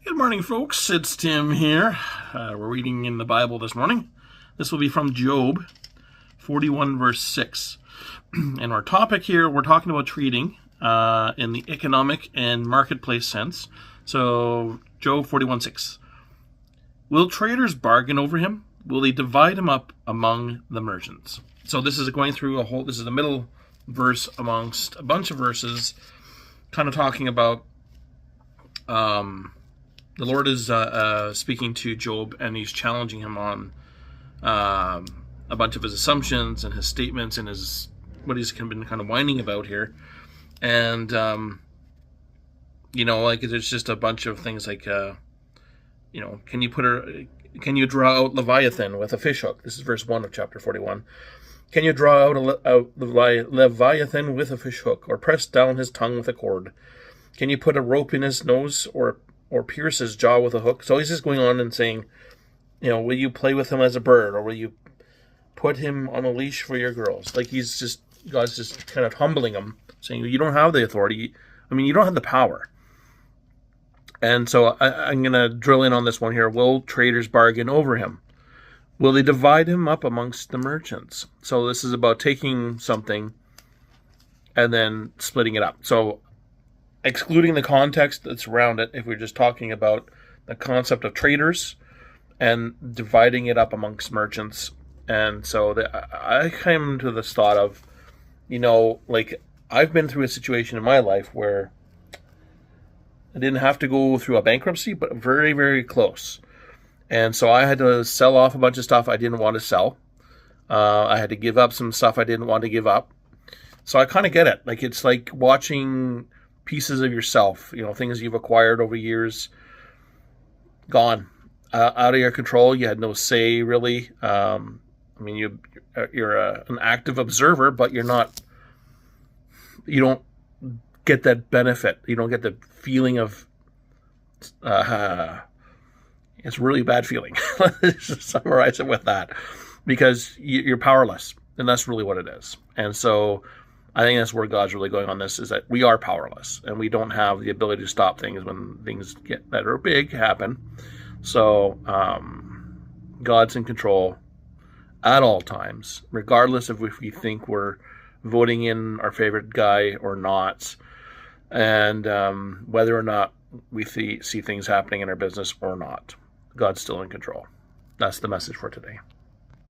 Good morning, folks. It's Tim here. We're reading in the Bible this morning. This will be from Job 41, verse 6. And our topic here, we're talking about trading in the economic and marketplace sense. So, Job 41, 6. Will traders bargain over him? Will they divide him up among the merchants? So this is going through this is the middle verse amongst a bunch of verses, kind of talking about the Lord is speaking to Job, and he's challenging him on a bunch of his assumptions and his statements and what he's been kind of whining about here. And, there's just a bunch of things like, can you draw out Leviathan with a fishhook? This is verse 1 of chapter 41. Can you draw out a Leviathan with a fishhook, or press down his tongue with a cord? Can you put a rope in his nose, or pierce his jaw with a hook? So he's just going on and saying, will you play with him as a bird, or will you put him on a leash for your girls? Like God's just kind of humbling him, saying, you don't have the authority. You don't have the power. And so I'm going to drill in on this one here. Will traders bargain over him? Will they divide him up amongst the merchants? So this is about taking something and then splitting it up. So excluding the context that's around it, if we're just talking about the concept of traders and dividing it up amongst merchants. And so I came to this thought of, I've been through a situation in my life where I didn't have to go through a bankruptcy, but very, very close. And so I had to sell off a bunch of stuff I didn't want to sell. I had to give up some stuff I didn't want to give up. So I kind of get it. It's like watching pieces of yourself, things you've acquired over years, gone, out of your control. You had no say, really. You're an active observer, but you don't get that benefit. You don't get the feeling of, it's a really bad feeling. Let's just summarize it with that, because you're powerless, and that's really what it is. And so I think that's where God's really going on this, is that we are powerless, and we don't have the ability to stop things when things that are big happen. So God's in control at all times, regardless of if we think we're voting in our favorite guy or not, and whether or not we see things happening in our business or not. God's still in control. That's the message for today.